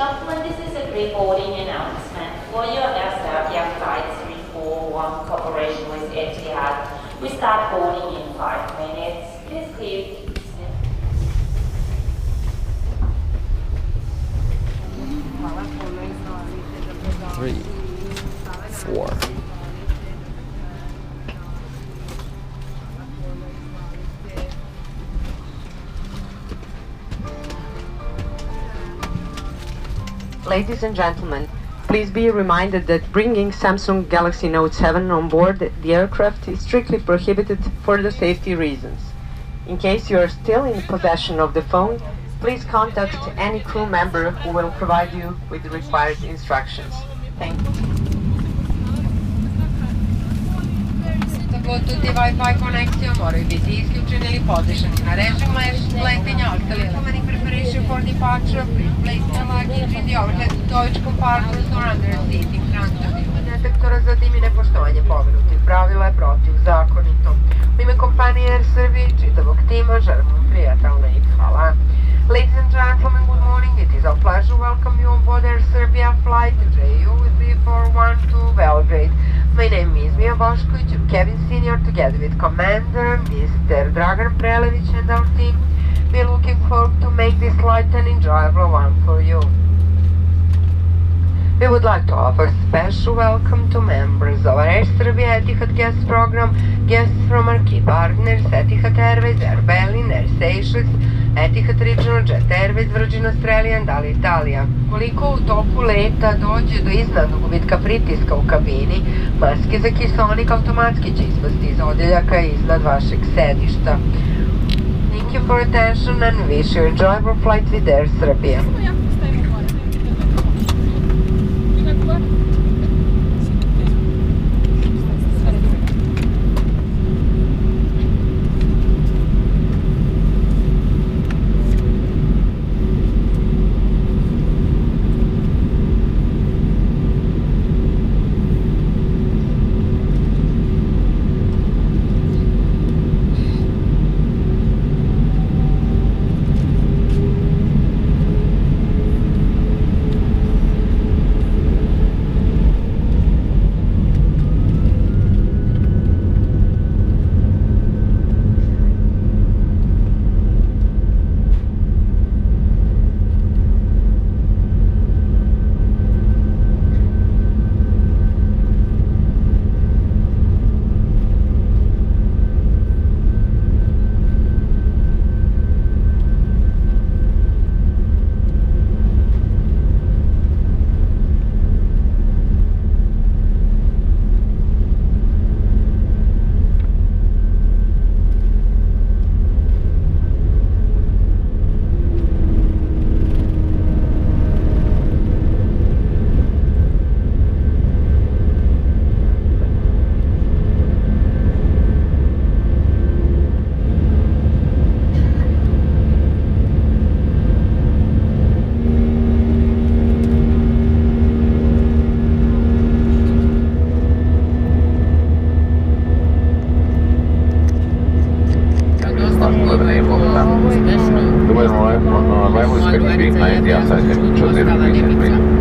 gentlemen, this is a pre-boarding announcement for your Air Serbia flight 341 cooperation with Etihad. We start boarding in 5 minutes. Please keep 3, 4. Ladies and gentlemen, please be reminded that bringing Samsung Galaxy Note 7 on board the aircraft is strictly prohibited for the safety reasons. In case you are still in possession of the phone, please contact any crew member who will provide you with the required instructions. Thank you. Tutti Wi-Fi connection moraju biti isključeni ili podešeni na režim letenja. All telephony preparation for departure. Please place your luggage in the overhead storage compartments or under a seat in front of you. Detektora zatim i nepoštovanje pomenutih pravila je protivzakonito. U ime kompanije Air Serbia i čitavog tima želim vam prijatan let. Hvala. Ladies and gentlemen, good morning. It is our pleasure to welcome you on board Air Serbia flight JU341 to Belgrade. My name is Mia Bošković, I'm cabin senior together with Commander Mr. Dragan Prelević and our team. We're looking forward to make this flight an enjoyable one for you. We would like to offer special welcome to members of our Air Serbia Etihad guest program, guests from our key partners Etihad Airways, Air Berlin, Air Seychelles, Etihad Regional Jet Airways, Virgin Australia and Alitalia. Koliko u toku leta dođe do iznenadnog gubitka pritiska u kabini, maske za kiseonik automatski će ispasti iz odjeljaka iznad vašeg sedišta. Thank you for attention and wish you enjoyable flight with Air Serbia.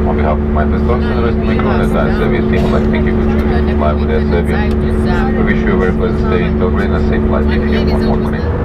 On behalf of my best doctor and the rest of my crew and the Air Serbia team, I'd like to thank you for choosing to fly with Air Serbia. We wish you a very pleasant stay in Belgrade and a safe flight if you have one more morning.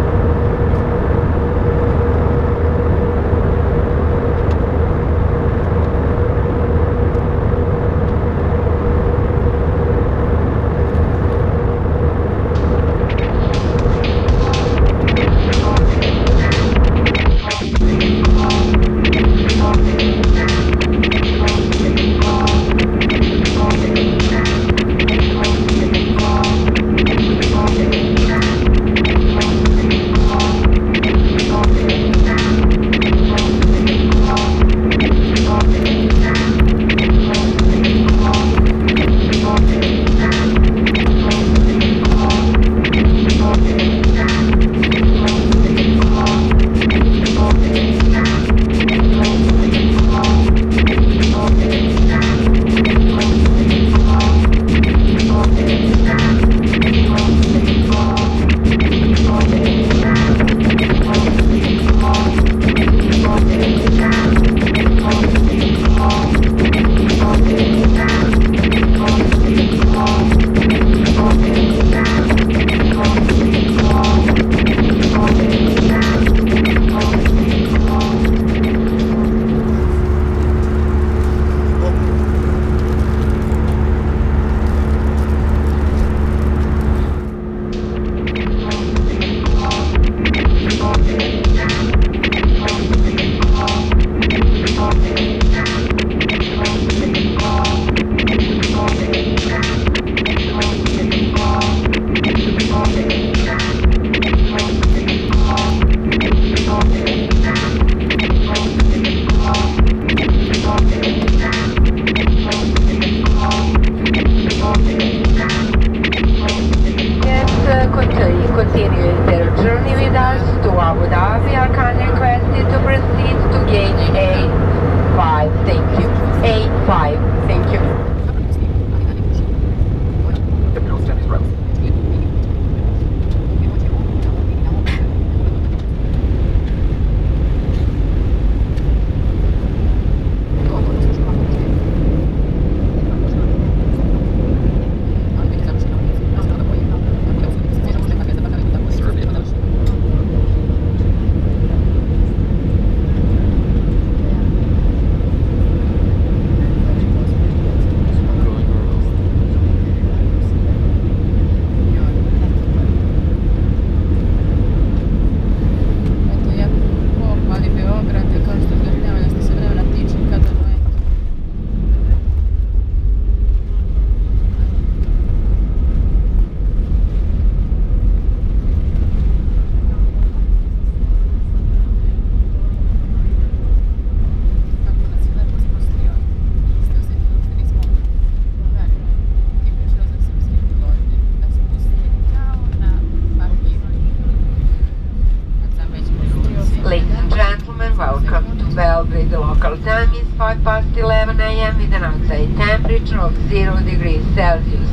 Belgrade. The local time is 11 a.m. with an outside temperature of 0 degrees Celsius.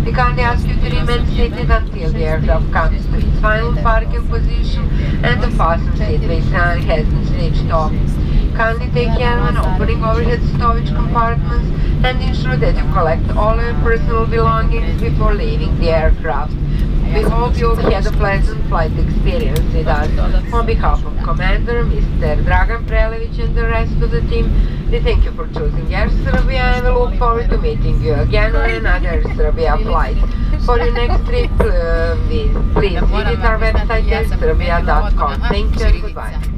We kindly ask you to remain seated until the aircraft comes to its final parking position and the fasten seatbelt sign has been switched off. Kindly take care when opening overhead stowage compartments and ensure that you collect all your personal belongings before leaving the aircraft. We hope you've had a pleasant flight experience with us. On behalf of Commander Mr. Dragan Prelevic and the rest of the team, we thank you for choosing Air Serbia and we look forward to meeting you again on another Air Serbia flight. For your next trip, please visit our website airserbia.com. Thank you and goodbye.